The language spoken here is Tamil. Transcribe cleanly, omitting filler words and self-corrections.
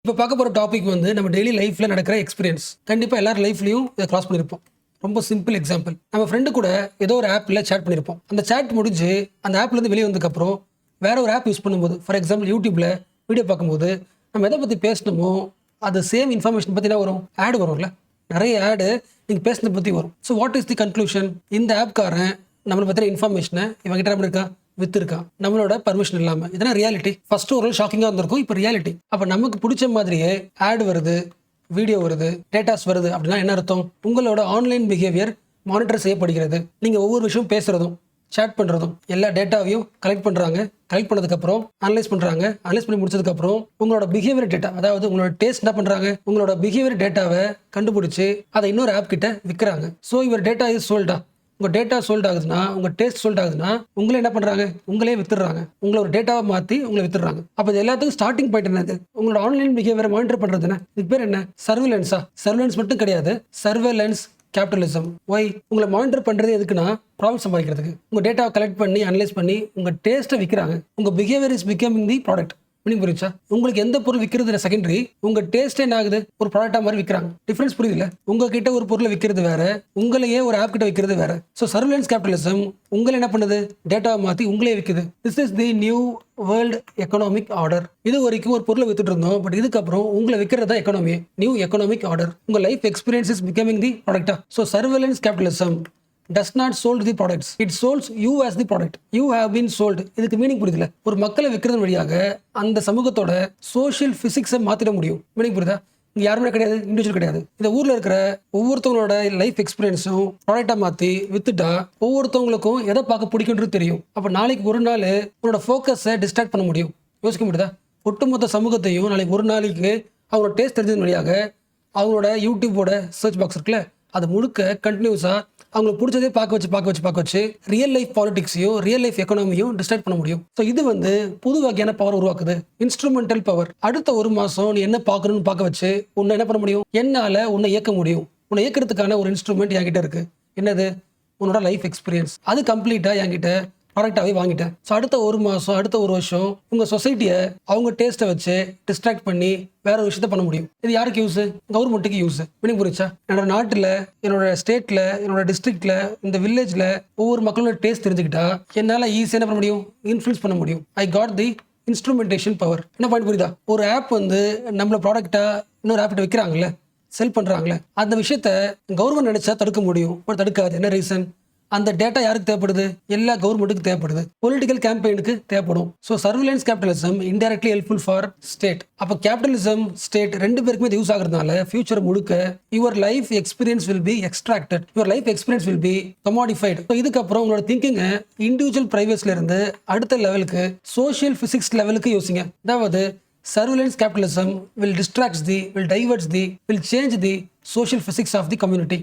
இப்போ பார்க்க போகிற டாபிக் வந்து நம்ம டெய்லி லைஃப்பில் நடக்கிற எக்ஸ்பீரியன்ஸ். கண்டிப்பாக எல்லார் லைஃப்லையும் இதை கிராஸ் பண்ணியிருப்போம். ரொம்ப சிம்பிள் எக்ஸாம்பிள், நம்ம ஃப்ரெண்டு கூட ஏதோ ஒரு ஆப்பில் சேட் பண்ணியிருப்போம். அந்த சேட் முடிஞ்சு அந்த ஆப்லேருந்து வெளியே வந்ததுக்கப்புறம் வேற ஒரு ஆப் யூஸ் பண்ணும்போது, ஃபார் எக்ஸாம்பிள் யூடியூப்பில் வீடியோ பார்க்கும்போது நம்ம எதை பற்றி பேசணுமோ அது சேம் இன்ஃபர்மேஷன் பற்றி தான் வரும், ஆடு வரும்ல. நிறைய ஆடு நீங்கள் பேசுனதை பற்றி வரும். So what is the conclusion? இந்த ஆப்காரன் நம்மளை பற்றின இன்ஃபர்மேஷனை இவங்கிட்ட நம்ம இருக்கா வித்துருக்கான், நம்மளோட பர்மிஷன் இல்லாமல். இதெல்லாம் ரியாலிட்டி. ஃபர்ஸ்ட் ஒரு ஷாக்கிங்காக இருந்திருக்கும், இப்போ ரியாலிட்டி. அப்போ நமக்கு பிடிச்ச மாதிரியே ஆட் வருது, வீடியோ வருது, டேட்டாஸ் வருது அப்படின்னா என்ன அர்த்தம்? உங்களோட ஆன்லைன் பிஹேவியர் மானிட்டர் செய்யப்படுகிறது. நீங்கள் ஒவ்வொரு விஷயம் பேசுகிறதும் சேட் பண்ணுறதும் எல்லா டேட்டாவையும் கலெக்ட் பண்ணுறாங்க. கலெக்ட் பண்ணதுக்கப்புறம் அனலைஸ் பண்ணுறாங்க. அனலைஸ் பண்ணி முடிச்சதுக்கப்புறம் உங்களோட பிஹேவியர் டேட்டா, அதாவது உங்களோட டேஸ்ட் என்ன பண்ணுறாங்க, உங்களோட பிஹேவியர் டேட்டாவை கண்டுபிடிச்சி அதை இன்னொரு ஆப் கிட்ட விற்கிறாங்க. ஸோ இவர் டேட்டா இஸ் சோல்டா. உங்கள் டேட்டா சோல்ட் ஆகுதுன்னா, உங்கள் டேஸ்ட் சோல்ட் ஆகுதுன்னா உங்களே என்ன பண்ணுறாங்க, உங்களே வித்துடுறாங்க. உங்களை ஒரு டேட்டாவை மாற்றி உங்களை வித்துடுறாங்க. அப்போ இது எல்லாத்துக்கும் ஸ்டார்டிங் பாயிண்ட் என்னது? உங்களோட ஆன்லைன் பிஹேவியரை மானிட்டர் பண்ணுறதுன்னா இதுக்கு பேர் என்ன? சர்வேலன்ஸா? சர்வேலன்ஸ் மட்டும் கிடையாது, சர்வேலன்ஸ் கேபிட்டலிசம். ஒய்? உங்களை மானிட்டர் பண்ணுறது எதுக்குன்னா ப்ராஃபிட் சம்பாதிக்கிறதுக்கு. உங்கள் டேட்டாவை கலெக்ட் பண்ணி அனலைஸ் பண்ணி உங்கள் டேஸ்ட்டை விற்கிறாங்க. உங்கள் behaviour is becoming the product. Meaning புரியுச்சா? உங்களுக்கு எந்த பொருள் விற்கிறது செகண்டரி, உங்க டேஸ்ட் என்ன ஆகுது, ஒரு ப்ராடக்டா மாதிரி விற்கிறாங்க. டிஃபரன்ஸ் புரியுதுல? உங்ககிட்ட ஒரு பொருளை விற்கிறது வேற, உங்களையே ஒரு ஆப் கிட்ட விற்கிறது வேற. ஸோ சர்வேலன்ஸ் கேபிட்டலிசம் உங்களை என்ன பண்ணுது, டேட்டாவை மாற்றி உங்களே விற்குது. This is the new world economic order. இது வரைக்கும் ஒரு பொருளை வித்துட்டு இருந்தோம், பட் இதுக்கப்புறம் உங்களை விற்கிறது தான் எக்கனாமி. New economic order. உங்க life experience is becoming the ப்ராடக்டா. So surveillance capitalism does not sold the products, it sells you as the product. You have been sold. இதுக்கு மீனிங் புரியுதுல? ஒரு மக்களை விற்கிறது வழியாக அந்த சமூகத்தோட சோஷியல் பிசிக்ஸை மாத்திட முடியும். மீனிங் புரியுதா? இங்க யாருமே கிடையாது, இண்டிவிஜுவல் கிடையாது. இந்த ஊர்ல இருக்கிற ஒவ்வொருத்தவங்களோட லைஃப் எக்ஸ்பீரியன்ஸும் ப்ராடக்டா மாத்தி வித்துட்டா ஒவ்வொருத்தவங்களுக்கும் எதை பார்க்க பிடிக்கும்ன்றது தெரியும். அப்ப நாளைக்கு ஒரு நாள் உங்களோட ஃபோக்கஸை டிஸ்ட்ராக்ட் பண்ண முடியும். யோசிக்க முடியுதா? ஒட்டுமொத்த சமூகத்தையும் நாளைக்கு ஒரு நாளைக்கு அவங்களோட டேஸ்ட் தெரிஞ்சது வழியாக அவங்களோட யூடியூபோட சர்ச் பாக்ஸ் இருக்குல்ல, அது முழுக்க கண்டினியூஸா அவங்களுக்கு பிடிச்சதே பார்க்க வச்சு ரியல் லைஃப் பாலிடிக்ஸையும் ரியல் லைஃப் எக்கனாமியும் டிஸ்ட்ராக்ட் பண்ண முடியும். ஸோ இது வந்து புது வகையான பவர் உருவாக்குது, இன்ஸ்ட்ருமெண்டல் பவர். அடுத்த ஒரு மாசம் நீ என்ன பார்க்கணும்னு பார்க்க வச்சு உன்னை என்ன பண்ண முடியும், என்னால உன்னை இயக்க முடியும். உன்னை இயக்கிறதுக்கான ஒரு இன்ஸ்ட்ருமெண்ட் என்கிட்ட இருக்கு. என்னது? உன்னோட லைஃப் எக்ஸ்பீரியன்ஸ். அது கம்ப்ளீட்டா என்கிட்ட ப்ராடக்டாகவே வாங்கிட்டேன். ஸோ அடுத்த ஒரு மாதம், அடுத்த ஒரு வருஷம் உங்கள் சொசைட்டியை அவங்க டேஸ்ட்டை வச்சு டிஸ்ட்ராக்ட் பண்ணி வேற ஒரு விஷயத்த பண்ண முடியும். இது யாருக்கு யூஸ்? கவர்மெண்ட்டுக்கு யூஸ். மீனிங் புரிச்சா? என்னோட நாட்டில், என்னோட ஸ்டேட்டில், என்னோட டிஸ்ட்ரிக்ட்ல, இந்த வில்லேஜில் ஒவ்வொரு மக்களோட டேஸ்ட் தெரிஞ்சுக்கிட்டா என்னால் ஈஸியாக என்ன பண்ண முடியும், இன்ஃப்ளூயன்ஸ் பண்ண முடியும். I got the instrumentation power. என்ன பாயிண்ட் புரியுதா? ஒரு ஆப் வந்து நம்மள ப்ராடக்டா இன்னொரு ஆப்கிட்ட விற்கிறாங்கல்ல, செல் பண்ணுறாங்களே, அந்த விஷயத்த கவர்மெண்ட் நினைச்சா தடுக்க முடியும், பட் தடுக்காது. என்ன ரீசன்? அந்த டேட்டா யாருக்கு தேவைப்படுது? எல்லா கவர்மெண்ட்டுக்கு தேவைப்படுது, பொலிட்டிக்கல் கேம்பெயினுக்கு தேவைப்படும். So surveillance capitalism indirectly helpful for state. அப்போ கேபிட்டலிசம், ஸ்டேட் ரெண்டு பேருக்குமே யூஸ் ஆகுறதுனால ஃபியூச்சர் முழுக்க your life experience will be extracted, your life experience will be commodified. So இதுக்கப்புறம் உங்களோட திங்கிங்கை இண்டிவிஜுவல் பிரைவேட்ஸ்ல இருந்து அடுத்த லெவலுக்கு சோஷியல் பிசிக்ஸ் லெவலுக்கு யோசிங்க. அதாவது surveillance capitalism will distract the, will divert the, will change the social physics of the community.